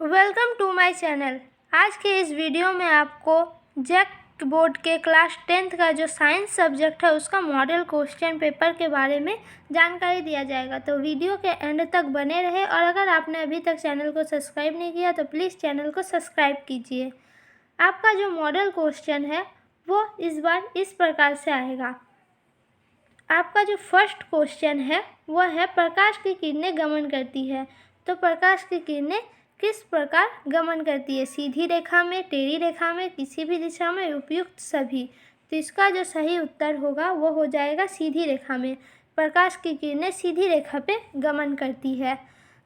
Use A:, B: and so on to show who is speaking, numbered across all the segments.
A: Welcome to my channel. आज के इस वीडियो में आपको जैक बोर्ड के क्लास 10th का जो साइंस सब्जेक्ट है उसका मॉडल क्वेश्चन पेपर के बारे में जानकारी दिया जाएगा। तो वीडियो के एंड तक बने रहे और अगर आपने अभी तक चैनल को सब्सक्राइब नहीं किया तो प्लीज़ चैनल को सब्सक्राइब कीजिए। आपका जो मॉडल क्वेश्चन है वो इस बार इस प्रकार से आएगा। आपका जो फर्स्ट क्वेश्चन है वह है प्रकाश की किरणें गमन करती है। तो प्रकाश की किरणें किस प्रकार गमन करती है? सीधी रेखा में, टेढ़ी रेखा में, किसी भी दिशा में, उपयुक्त सभी। तो इसका जो सही उत्तर होगा वो हो जाएगा सीधी रेखा में। प्रकाश की किरणें सीधी रेखा पे गमन करती है।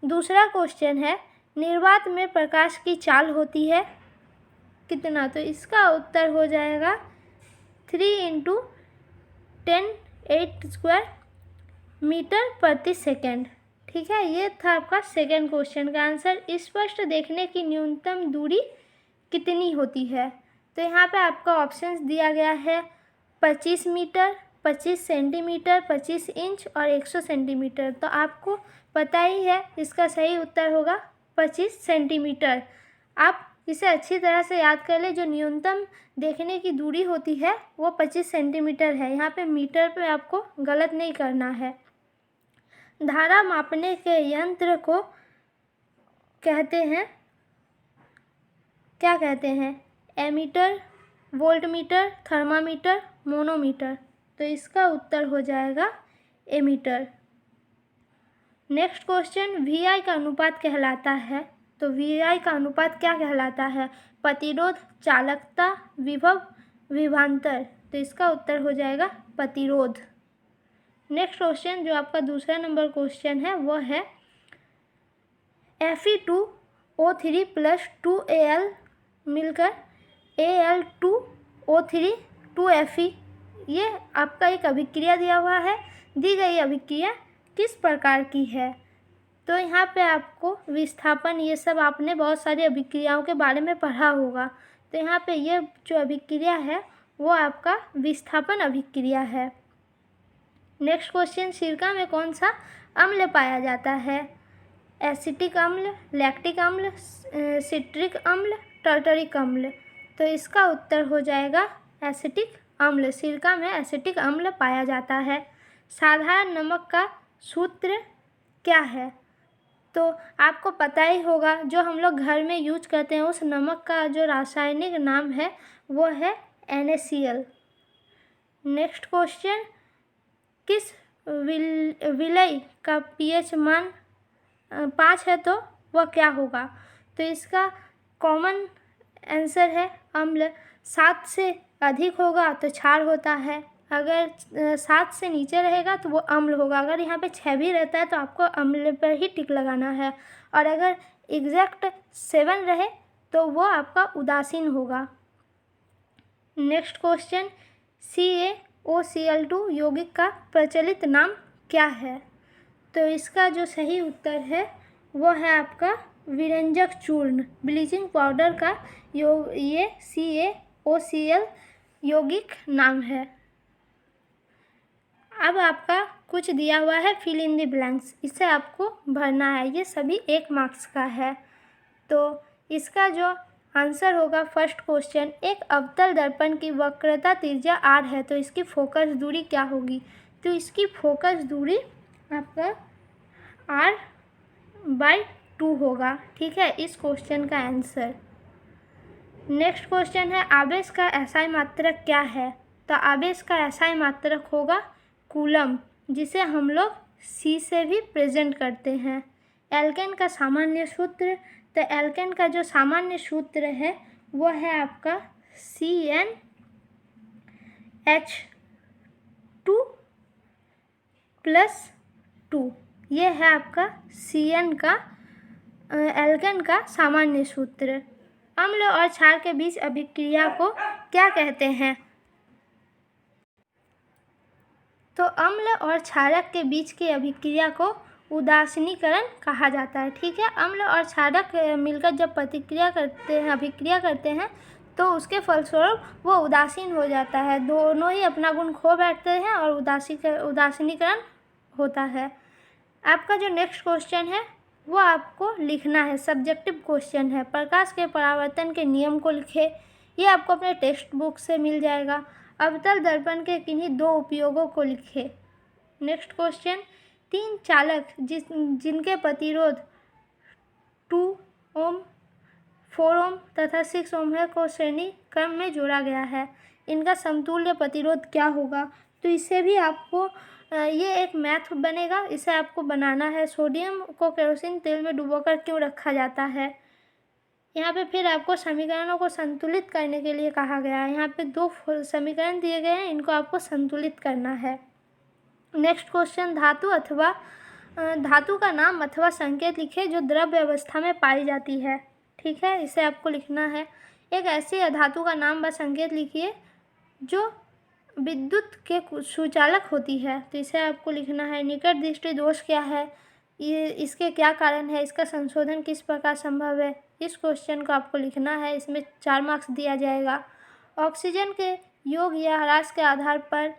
A: दूसरा क्वेश्चन है निर्वात में प्रकाश की चाल होती है कितना? तो इसका उत्तर हो जाएगा 3 × 10⁸ मीटर प्रति सेकेंड। ठीक है, ये था आपका सेकेंड क्वेश्चन का आंसर। स्पष्ट देखने की न्यूनतम दूरी कितनी होती है? तो यहाँ पे आपका ऑप्शंस दिया गया है 25 मीटर, 25 सेंटीमीटर, 25 इंच और 100 सेंटीमीटर। तो आपको पता ही है इसका सही उत्तर होगा 25 सेंटीमीटर। आप इसे अच्छी तरह से याद कर ले। जो न्यूनतम देखने की दूरी होती है वो 25 सेंटीमीटर है। यहाँ पे मीटर पे आपको गलत नहीं करना है। धारा मापने के यंत्र को कहते हैं, क्या कहते हैं? Ammeter, voltmeter, thermometer, manometer. तो इसका उत्तर हो जाएगा एमीटर। नेक्स्ट क्वेश्चन VI का अनुपात कहलाता है। तो VI का अनुपात क्या कहलाता है? प्रतिरोध, चालकता, विभव, विभवांतर। तो इसका उत्तर हो जाएगा प्रतिरोध। नेक्स्ट क्वेश्चन जो आपका दूसरा नंबर क्वेश्चन है वो है Fe2O3 + 2Al मिलकर Al2O3 2Fe। ये आपका एक अभिक्रिया दिया हुआ है। दी गई अभिक्रिया किस प्रकार की है? तो यहाँ पे आपको विस्थापन, ये सब आपने बहुत सारी अभिक्रियाओं के बारे में पढ़ा होगा। तो यहाँ पे ये जो अभिक्रिया है वो आपका विस्थापन अभिक्रिया है। नेक्स्ट क्वेश्चन सिरका में कौन सा अम्ल पाया जाता है? एसिटिक अम्ल, लैक्टिक अम्ल, सिट्रिक अम्ल, टार्टरिक अम्ल। तो इसका उत्तर हो जाएगा एसिटिक अम्ल। सिरका में एसिटिक अम्ल पाया जाता है। साधारण नमक का सूत्र क्या है? तो आपको पता ही होगा, जो हम लोग घर में यूज करते हैं उस नमक का जो रासायनिक नाम है वो है NaCl। नेक्स्ट क्वेश्चन किस विलय का pH मान 5 है तो वह क्या होगा? तो इसका कॉमन आंसर है अम्ल। 7 से अधिक होगा तो क्षार होता है। अगर 7 से नीचे रहेगा तो वो अम्ल होगा। अगर यहाँ पे 6 भी रहता है तो आपको अम्ल पर ही टिक लगाना है। और अगर एग्जैक्ट 7 रहे तो वो आपका उदासीन होगा। नेक्स्ट क्वेश्चन CaOCl2 यौगिक का प्रचलित नाम क्या है? तो इसका जो सही उत्तर है वो है आपका विरंजक चूर्ण, ब्लीचिंग पाउडर का ये CaOCl यौगिक नाम है। अब आपका कुछ दिया हुआ है फिल इन द ब्लैंक्स, इसे आपको भरना है। ये सभी 1 मार्क्स का है। तो इसका जो आंसर होगा फर्स्ट क्वेश्चन, एक अवतल दर्पण की वक्रता त्रिज्या r है तो इसकी फोकस दूरी क्या होगी? तो इसकी फोकस दूरी आपका r/2 होगा। ठीक है, इस क्वेश्चन का आंसर। नेक्स्ट क्वेश्चन है आवेश का SI मात्रक क्या है? तो आवेश का SI मात्रक होगा कूलम, जिसे हम लोग C से भी प्रेजेंट करते हैं। एल्केन का सामान्य सूत्र, तो एल्केन का जो सामान्य सूत्र है वो है आपका CnH2+2। ये है आपका Cn का एल्केन का सामान्य सूत्र। अम्ल और क्षार के बीच अभिक्रिया को क्या कहते हैं? तो अम्ल और क्षारक के बीच की अभिक्रिया को उदासीनीकरण कहा जाता है। ठीक है, अम्ल और क्षारक मिलकर जब प्रतिक्रिया करते हैं, अभिक्रिया करते हैं तो उसके फलस्वरूप वो उदासीन हो जाता है। दोनों ही अपना गुण खो बैठते हैं और उदासीनीकरण होता है। आपका जो नेक्स्ट क्वेश्चन है वो आपको लिखना है। सब्जेक्टिव क्वेश्चन है। प्रकाश के परावर्तन के नियम को लिखे। ये आपको अपने टेक्स्ट बुक से मिल जाएगा। अवतल दर्पण के किन्हीं दो उपयोगों को लिखे। नेक्स्ट क्वेश्चन, 3 चालक जिनके प्रतिरोध 2 ओम, 4 ओम तथा 6 ओम है को श्रेणी क्रम में जोड़ा गया है। इनका समतुल्य प्रतिरोध क्या होगा? तो इससे भी आपको ये एक मैथ बनेगा, इसे आपको बनाना है। सोडियम को केरोसिन तेल में डुबोकर क्यों रखा जाता है? यहाँ पे फिर आपको समीकरणों को संतुलित करने के लिए कहा गया है। यहाँ पे 2 समीकरण दिए गए हैं, इनको आपको संतुलित करना है। नेक्स्ट क्वेश्चन, धातु का नाम अथवा संकेत लिखे जो द्रव्य अवस्था में पाई जाती है। ठीक है, इसे आपको लिखना है। एक ऐसी धातु का नाम व संकेत लिखिए जो विद्युत के सुचालक होती है। तो इसे आपको लिखना है। निकट दृष्टि दोष क्या है? ये इसके क्या कारण है? इसका संशोधन किस प्रकार संभव है? इस क्वेश्चन को आपको लिखना है। इसमें 4 मार्क्स दिया जाएगा। ऑक्सीजन के योग या ह्रास के आधार पर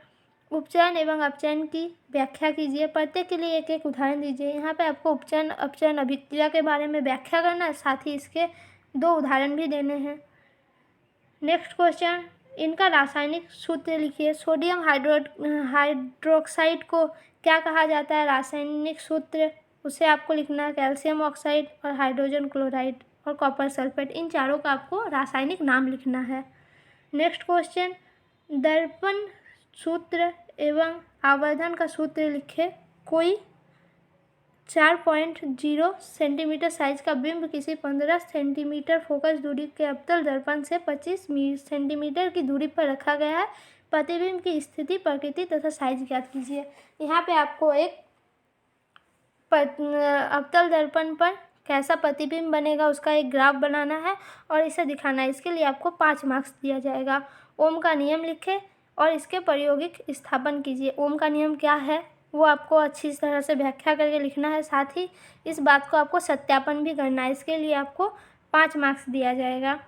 A: उपचयन एवं अपचयन की व्याख्या कीजिए। प्रत्येक के लिए एक एक उदाहरण दीजिए। यहाँ पे आपको उपचयन अपचयन अभिक्रिया के बारे में व्याख्या करना है, साथ ही इसके 2 उदाहरण भी देने हैं। नेक्स्ट क्वेश्चन, इनका रासायनिक सूत्र लिखिए। सोडियम हाइड्रोक्साइड को क्या कहा जाता है? रासायनिक सूत्र उसे आपको लिखना है। कैल्शियम ऑक्साइड और हाइड्रोजन क्लोराइड और कॉपर सल्फेट, इन चारों का आपको रासायनिक नाम लिखना है। नेक्स्ट क्वेश्चन, दर्पण सूत्र एवं आवर्धन का सूत्र लिखे। कोई 4.0 सेंटीमीटर साइज का बिंब किसी 15 सेंटीमीटर फोकस दूरी के अवतल दर्पण से 25 सेंटीमीटर की दूरी पर रखा गया है। प्रतिबिंब की स्थिति, प्रकृति तथा साइज ज्ञात कीजिए। यहाँ पे आपको एक अवतल दर्पण पर कैसा प्रतिबिंब बनेगा उसका एक ग्राफ बनाना है और इसे दिखाना है। इसके लिए आपको 5 मार्क्स दिया जाएगा। ओम का नियम लिखे और इसके प्रायोगिक स्थापन कीजिए। ओम का नियम क्या है वो आपको अच्छी तरह से व्याख्या करके लिखना है, साथ ही इस बात को आपको सत्यापन भी करना है। इसके लिए आपको 5 मार्क्स दिया जाएगा।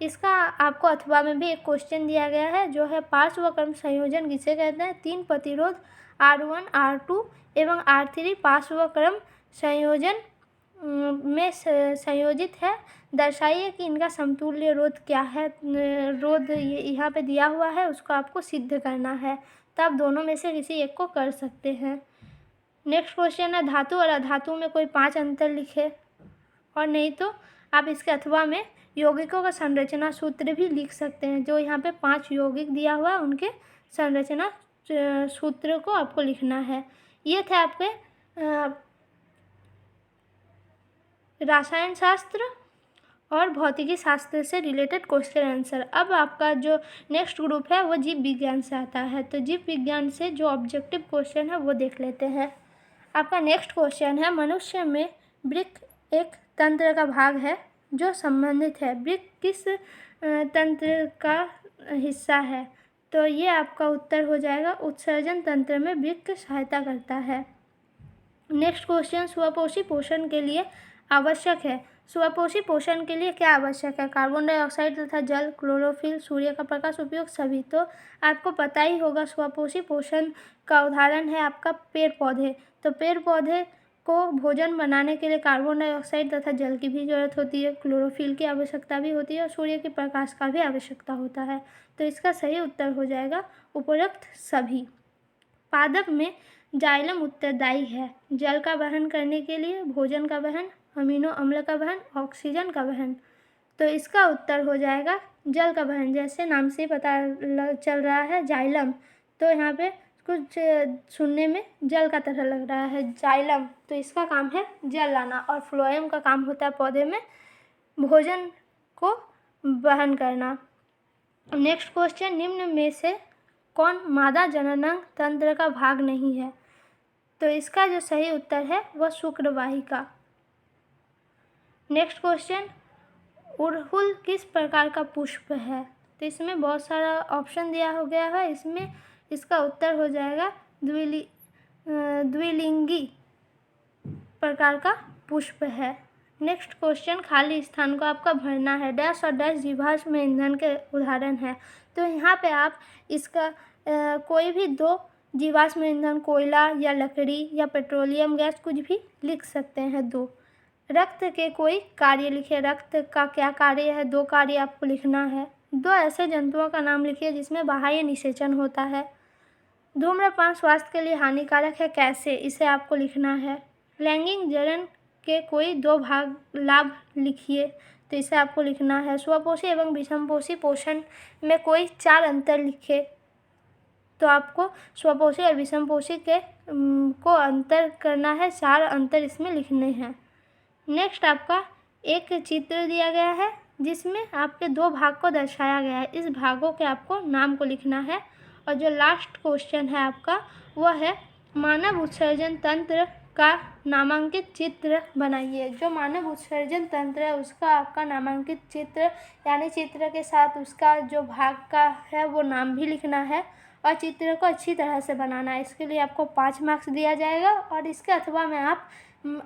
A: इसका आपको अथवा में भी एक क्वेश्चन दिया गया है जो है पार्श्वक्रम संयोजन किसे कहते हैं? 3 प्रतिरोध R1, R2 एवं R3 पार्श्वक्रम संयोजन में संयोजित है। दर्शाइए कि इनका समतुल्य रोध क्या है। रोध यहाँ पे दिया हुआ है, उसको आपको सिद्ध करना है। तो आप दोनों में से किसी एक को कर सकते हैं। नेक्स्ट क्वेश्चन है, धातु और अधातु में कोई 5 अंतर लिखे, और नहीं तो आप इसके अथवा में यौगिकों का संरचना सूत्र भी लिख सकते हैं। जो यहाँ पे 5 यौगिक दिया हुआ है उनके संरचना सूत्र को आपको लिखना है। ये थे आपके रसायन शास्त्र और भौतिकी शास्त्र से रिलेटेड क्वेश्चन आंसर। अब आपका जो नेक्स्ट ग्रुप है वो जीव विज्ञान से आता है। तो जीव विज्ञान से जो ऑब्जेक्टिव क्वेश्चन है वो देख लेते हैं। आपका नेक्स्ट क्वेश्चन है, मनुष्य में वृक्क एक तंत्र का भाग है जो संबंधित है। वृक्क किस तंत्र का हिस्सा है? तो ये आपका उत्तर हो जाएगा उत्सर्जन तंत्र में वृक्क सहायता करता है। नेक्स्ट क्वेश्चन, स्वपोषी पोषण के लिए आवश्यक है। स्वपोषी पोषण के लिए क्या आवश्यक है? कार्बन डाइऑक्साइड तथा जल, क्लोरोफिल, सूर्य का प्रकाश, उपयोग सभी। तो आपको पता ही होगा स्वपोषी पोषण का उदाहरण है आपका पेड़ पौधे। तो पेड़ पौधे को भोजन बनाने के लिए कार्बन डाइऑक्साइड तथा जल की भी जरूरत होती है, क्लोरोफिल की आवश्यकता भी होती है और सूर्य के प्रकाश का भी आवश्यकता होता है। तो इसका सही उत्तर हो जाएगा उपरोक्त सभी। पादप में जाइलम उत्तरदायी है जल का वहन करने के लिए, भोजन का वहन, अमीनो अम्ल का वहन, ऑक्सीजन का वहन। तो इसका उत्तर हो जाएगा जल का वहन। जैसे नाम से पता चल रहा है जाइलम, तो यहाँ पे कुछ सुनने में जल का तरह लग रहा है जाइलम, तो इसका काम है जल लाना। और फ्लोएम का काम होता है पौधे में भोजन को वहन करना। नेक्स्ट क्वेश्चन, निम्न में से कौन मादा जननांग तंत्र का भाग नहीं है? तो इसका जो सही उत्तर है वह शुक्रवाहिका। नेक्स्ट क्वेश्चन, उड़हुल किस प्रकार का पुष्प है? तो इसमें बहुत सारा ऑप्शन दिया हो गया है। इसमें इसका उत्तर हो जाएगा द्विलिंगी प्रकार का पुष्प है। नेक्स्ट क्वेश्चन, खाली स्थान को आपका भरना है। डैश और डैश जीवाश्म में ईंधन के उदाहरण है। तो यहाँ पे आप इसका कोई भी 2 जीवाश्म ईंधन, कोयला या लकड़ी या पेट्रोलियम गैस, कुछ भी लिख सकते हैं। 2, रक्त के कोई कार्य लिखिए। रक्त का क्या कार्य है? 2 कार्य आपको लिखना है। 2 ऐसे जंतुओं का नाम लिखिए जिसमें बाह्य निषेचन होता है। धूम्रपान स्वास्थ्य के लिए हानिकारक है, कैसे? इसे आपको लिखना है। लैंगिक जलन के कोई 2 लाभ लिखिए, तो इसे आपको लिखना है। स्वपोषी एवं विषमपोषी पोषण में कोई 4 अंतर लिखे, तो आपको स्वपोषी और विषमपोषी के को अंतर करना है। 4 अंतर इसमें लिखने हैं। नेक्स्ट आपका एक चित्र दिया गया है जिसमें आपके 2 भाग को दर्शाया गया है। इस भागों के आपको नाम को लिखना है। और जो लास्ट क्वेश्चन है आपका वह है मानव उत्सर्जन तंत्र का नामांकित चित्र बनाइए। जो मानव उत्सर्जन तंत्र है उसका आपका नामांकित चित्र, यानी चित्र के साथ उसका जो भाग का है वो नाम भी लिखना है और चित्र को अच्छी तरह से बनाना है। इसके लिए आपको 5 मार्क्स दिया जाएगा। और इसके अथवा में आप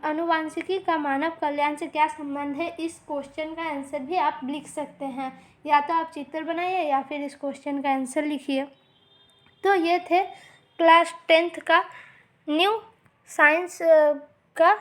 A: आनुवांशिकी का मानव कल्याण से क्या संबंध है, इस क्वेश्चन का आंसर भी आप लिख सकते हैं। या तो आप चित्र बनाइए या फिर इस क्वेश्चन का आंसर लिखिए। तो ये थे क्लास 10th का न्यू साइंस का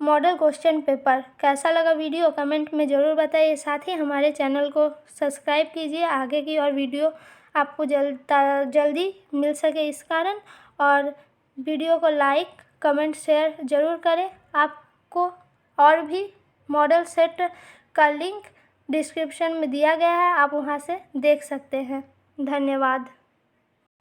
A: मॉडल क्वेश्चन पेपर। कैसा लगा वीडियो कमेंट में ज़रूर बताइए। साथ ही हमारे चैनल को सब्सक्राइब कीजिए, आगे की और वीडियो आपको जल्दी मिल सके इस कारण। और वीडियो को लाइक कमेंट शेयर ज़रूर करें। आपको और भी मॉडल सेट का लिंक डिस्क्रिप्शन में दिया गया है, आप वहां से देख सकते हैं। धन्यवाद।